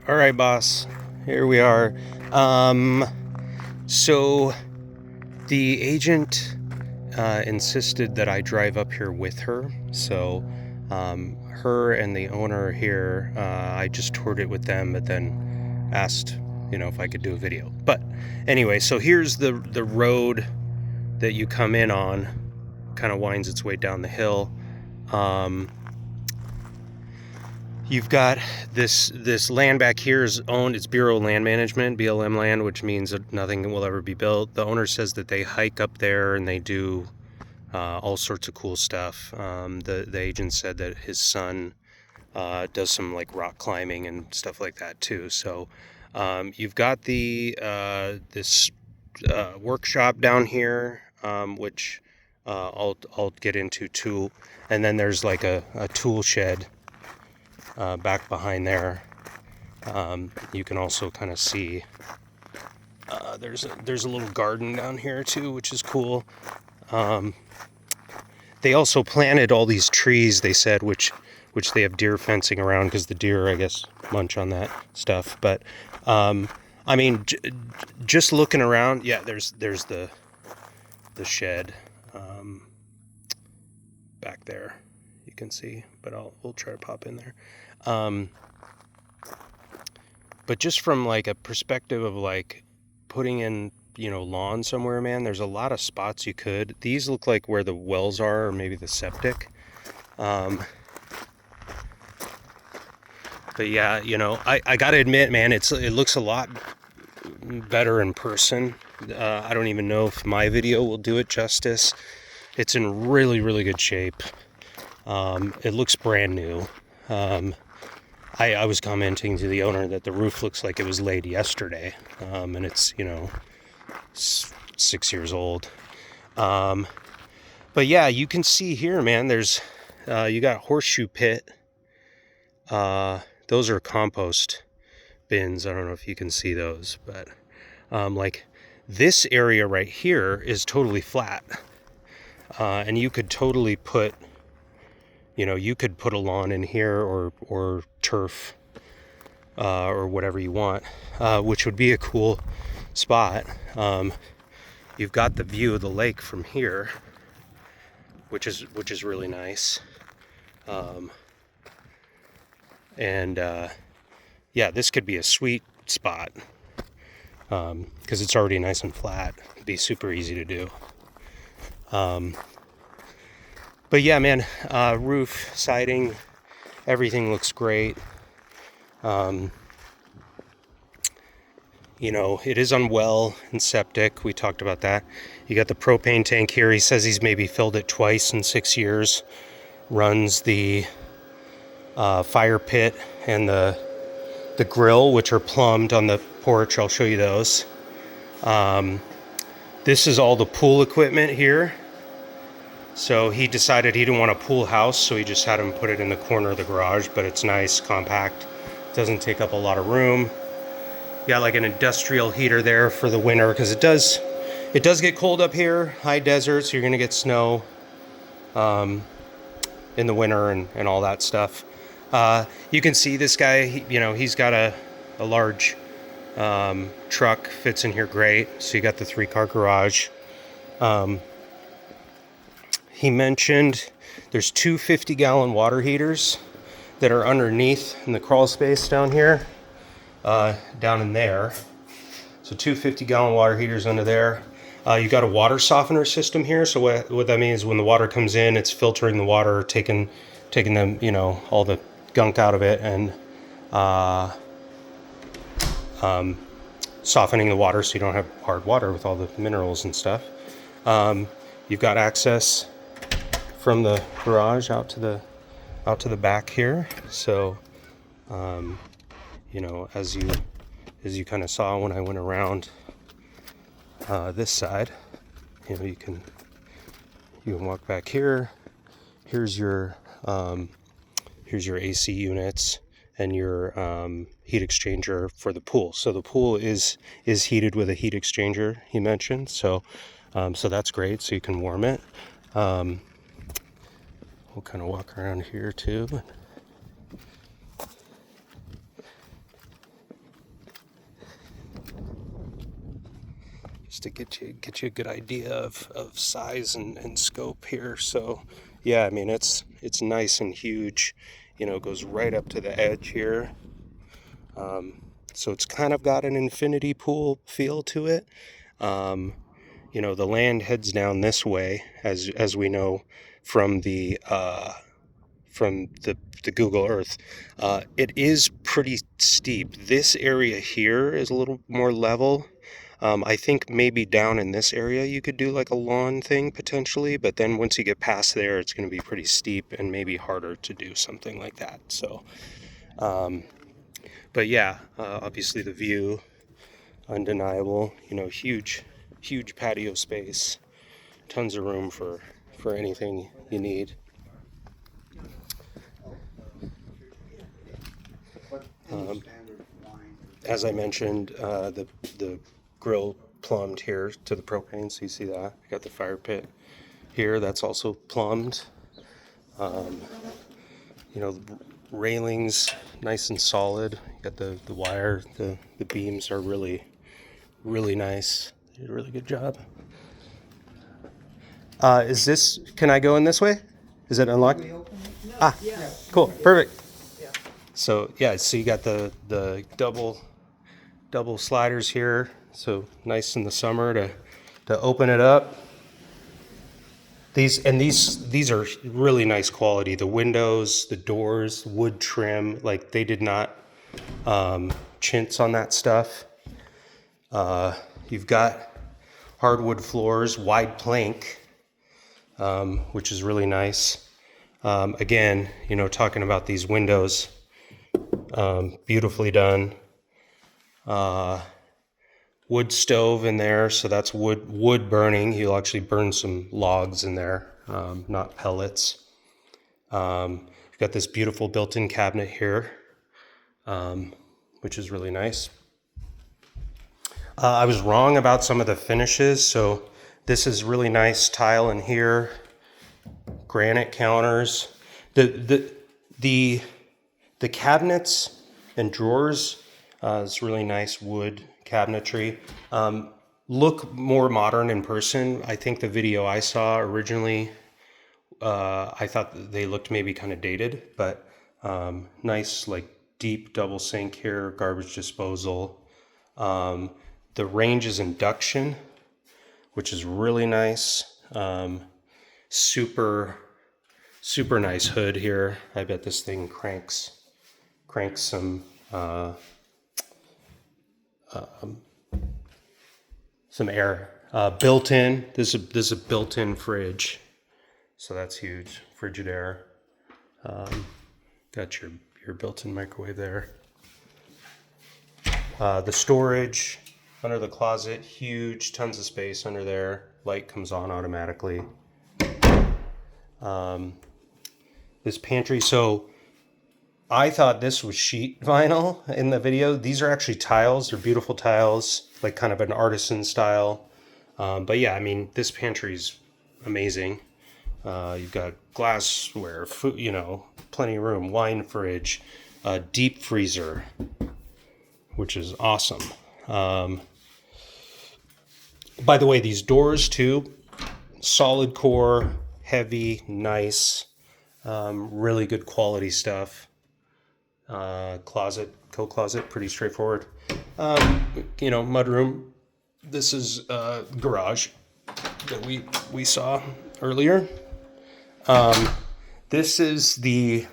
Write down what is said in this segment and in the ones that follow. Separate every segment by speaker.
Speaker 1: All right, boss. Here we are. So the agent insisted that I drive up here with her. So her and the owner here, I just toured it with them, but then asked, if I could do a video. But anyway, so here's the road that you come in on. Kind of winds its way down the hill. You've got this land back here is owned. It's Bureau of Land Management, BLM land, which means that nothing will ever be built. The owner says that they hike up there and they do all sorts of cool stuff. The agent said that his son does some like rock climbing and stuff like that too. So you've got this workshop down here, which I'll get into too, and then there's like a tool shed back behind there. You can also kind of see there's a little garden down here too, which is cool. They also planted all these trees, they said, which they have deer fencing around because the deer, I guess, munch on that stuff. But I mean, just looking around, yeah, there's the shed back there. You can see, but we'll try to pop in there. But just from like a perspective of like putting in, lawn somewhere, man, there's a lot of spots you could. These look like where the wells are, or maybe the septic. But yeah, I gotta admit, man, it looks a lot better in person. I don't even know if my video will do it justice. It's in really, really good shape. It looks brand new. I was commenting to the owner that the roof looks like it was laid yesterday, and it's 6 years old. But yeah, you can see here, man, there's you got horseshoe pit. Those are compost bins. I don't know if you can see those, but like this area right here is totally flat, and you could totally put you could put a lawn in here or turf or whatever you want, which would be a cool spot. You've got the view of the lake from here, which is really nice. And yeah, this could be a sweet spot because it's already nice and flat. It'd be super easy to do. But yeah, man, roof, siding, everything looks great. It is on well and septic. We talked about that. You got the propane tank here. He says he's maybe filled it twice in 6 years. Runs the fire pit and the grill, which are plumbed on the porch. I'll show you those. This is all the pool equipment here. So he decided he didn't want a pool house, so he just had him put it in the corner of the garage, but it's nice, compact, doesn't take up a lot of room. You got like an industrial heater there for the winter, because it does get cold up here, high desert, so you're gonna get snow in the winter and all that stuff. You can see this guy, he's got a large truck, fits in here great. So you got the 3-car garage. He mentioned there's two 50-gallon water heaters that are underneath in the crawl space down here, down in there. So two 50-gallon water heaters under there. You got a water softener system here. So what that means, when the water comes in, it's filtering the water, taking them, all the gunk out of it, and softening the water so you don't have hard water with all the minerals and stuff. You've got access from the garage out to the back here. So, as you kind of saw when I went around this side, you can walk back here. Here's your AC units and your heat exchanger for the pool. So the pool is heated with a heat exchanger, he mentioned. So that's great. So you can warm it. We'll kind of walk around here too. just to get you a good idea of size and scope here. So yeah, I mean it's nice and huge. You know, it goes right up to the edge here. So it's kind of got an infinity pool feel to it. You know, the land heads down this way, as we know from the Google Earth. It is pretty steep. This area here is a little more level. I think maybe down in this area you could do like a lawn thing potentially, but then once you get past there, it's going to be pretty steep and maybe harder to do something like that. So, but yeah, obviously the view, undeniable. You know, huge patio space, tons of room for anything you need. As I mentioned, the grill plumbed here to the propane, so you see that. I got the fire pit here, that's also plumbed. You know, railings nice and solid. You got the wire, the beams are really nice. They did a really good job. Can I go in this way? Is it unlocked? Ah, cool, perfect. So yeah, so you got the double sliders here, so nice in the summer to open it up. These are really nice quality. The windows, the doors, wood trim, like they did not chintz on that stuff. You've got hardwood floors, wide plank, which is really nice. Again, you know, talking about these windows, beautifully done. Wood stove in there, so that's wood burning. You'll actually burn some logs in there, not pellets. You've got this beautiful built-in cabinet here, which is really nice. I was wrong about some of the finishes, so this is really nice tile in here, granite counters. The cabinets and drawers is really nice wood cabinetry. Look more modern in person. I think the video I saw originally, I thought they looked maybe kind of dated, but nice, like deep double sink here, garbage disposal. The range is induction, which is really nice. Super nice hood here. I bet this thing cranks some air. Built in. This is a built-in fridge, so that's huge. Frigidaire. Got your built-in microwave there. The storage under the closet, huge, tons of space under there. Light comes on automatically. This pantry, so I thought this was sheet vinyl in the video. These are actually tiles. They're beautiful tiles, like kind of an artisan style. But yeah, I mean, this pantry's amazing. You've got glassware, food, you know, plenty of room, wine fridge, deep freezer, which is awesome. By the way, these doors too, solid core, heavy, nice, really good quality stuff. Coat closet, pretty straightforward. You know, mudroom. This is garage that we saw earlier. This is the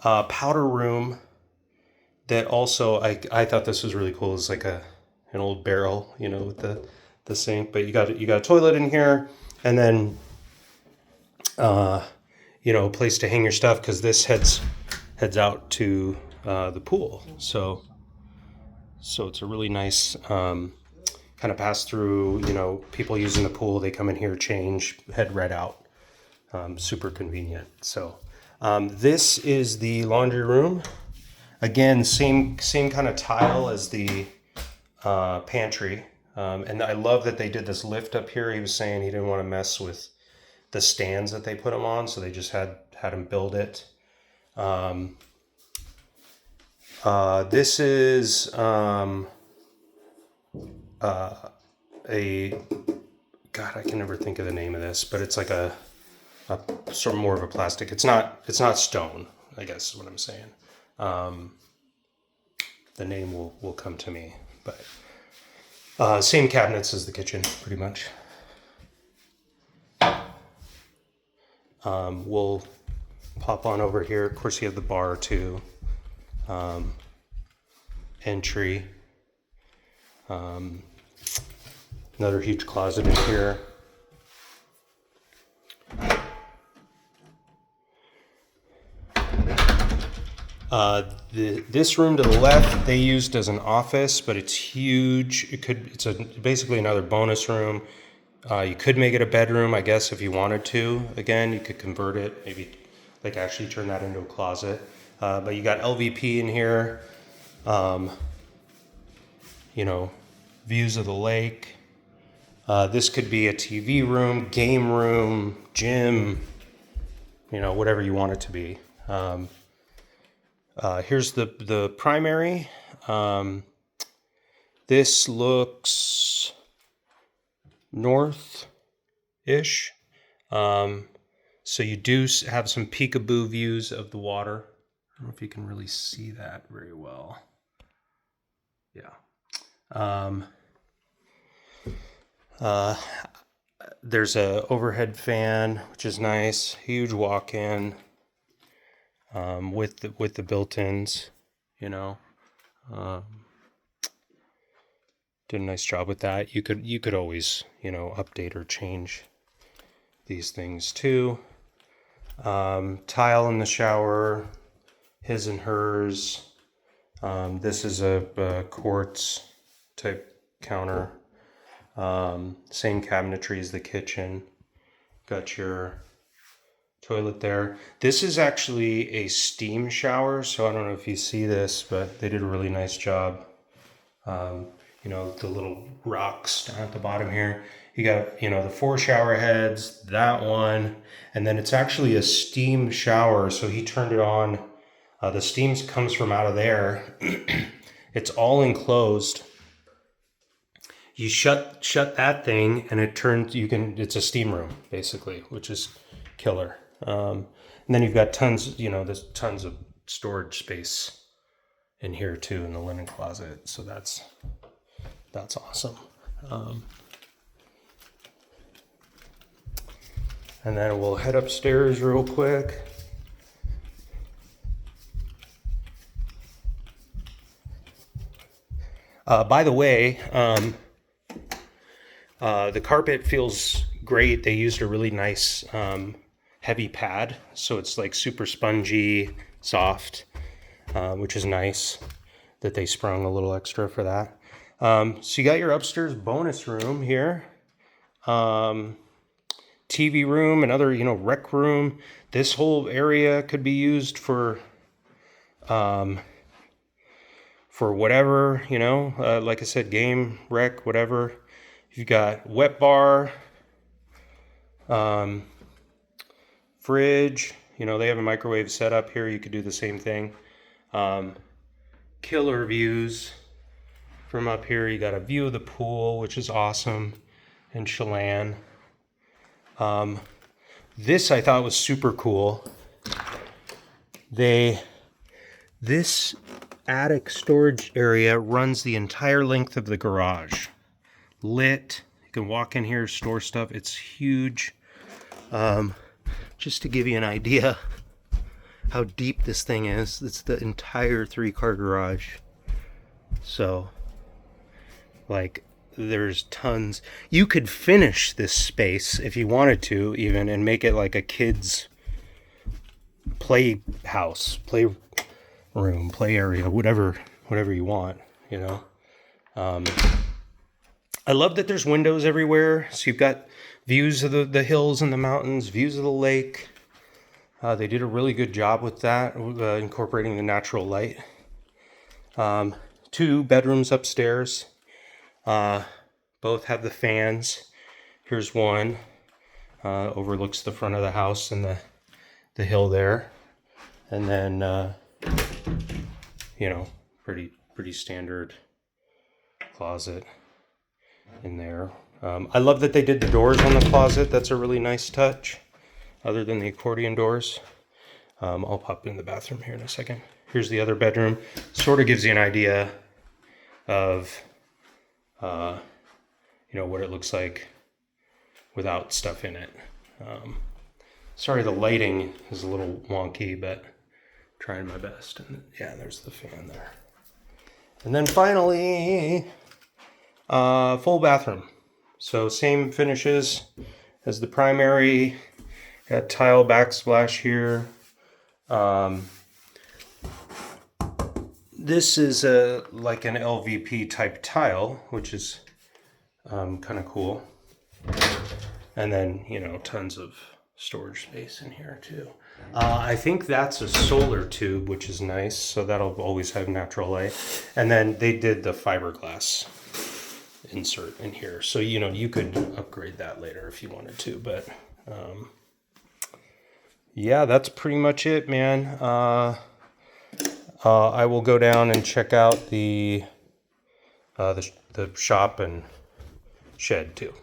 Speaker 1: powder room that also I thought this was really cool. It's like an old barrel, you know, with the sink. But you got a toilet in here, and then you know, a place to hang your stuff, because this heads out to the pool. So it's a really nice kind of pass through. You know, people using the pool, they come in here, change, head right out. Super convenient. So this is the laundry room. Again, same kind of tile as the pantry. And I love that they did this lift up here. He was saying he didn't want to mess with the stands that they put him on, so they just had him build it. This is God, I can never think of the name of this, but it's like a sort of more of a plastic. It's not stone, I guess is what I'm saying. The name will come to me, but same cabinets as the kitchen, pretty much. We'll pop on over here. Of course, you have the bar too. Entry. Another huge closet in here. This room to the left they used as an office, but it's huge. It's basically another bonus room. You could make it a bedroom, I guess, if you wanted to. Again, you could convert it, maybe like actually turn that into a closet. But you got LVP in here. Views of the lake. This could be a TV room, game room, gym, whatever you want it to be. Here's the primary. This looks north-ish. So you do have some peekaboo views of the water. I don't know if you can really see that very well. Yeah. There's a overhead fan, which is nice. Huge walk-in. With the built-ins, did a nice job with that. You could always update or change these things too. Tile in the shower, his and hers. This is a quartz type counter. Same cabinetry as the kitchen. Got your toilet there. This is actually a steam shower, so I don't know if you see this, but they did a really nice job. The little rocks down at the bottom here. You got, the 4 shower heads, that one, and then it's actually a steam shower, so he turned it on. The steam comes from out of there. It's all enclosed. You shut that thing, and it turns. It's a steam room basically, which is killer. And then you've got tons. There's tons of storage space in here too in the linen closet. So that's awesome. And then we'll head upstairs real quick. By the way, the carpet feels great. They used a really nice heavy pad, so it's like super spongy, soft, which is nice that they sprung a little extra for that. So you got your upstairs bonus room here. TV room, another, rec room. This whole area could be used for whatever, like I said, game, rec, whatever. You've got wet bar, fridge, they have a microwave set up here. You could do the same thing. Killer views from up here. You got a view of the pool, which is awesome, and Chelan. This I thought was super cool. This attic storage area runs the entire length of the garage. Lit. You can walk in here, store stuff. It's huge. Just to give you an idea how deep this thing is, it's the entire 3-car garage. So, there's tons. You could finish this space if you wanted to, even, and make it like a kid's playhouse, play room, play area, whatever you want, I love that there's windows everywhere. So you've got views of the hills and the mountains, views of the lake. They did a really good job with that, incorporating the natural light. 2 bedrooms upstairs. Both have the fans. Here's one. Overlooks the front of the house and the hill there. And then, pretty standard closet. in there. I love that they did the doors on the closet. That's a really nice touch, other than the accordion doors. I'll pop in the bathroom here in a second. Here's the other bedroom. Sort of gives you an idea of, what it looks like without stuff in it. Sorry, the lighting is a little wonky, but trying my best. And yeah, there's the fan there. And then finally, full bathroom. So same finishes as the primary. Got tile backsplash here. This is like an LVP type tile, which is kind of cool. And then, tons of storage space in here too. I think that's a solar tube, which is nice. So that'll always have natural light. And then they did the fiberglass insert in here. So, you could upgrade that later if you wanted to. But yeah, that's pretty much it, man. I will go down and check out the shop and shed too.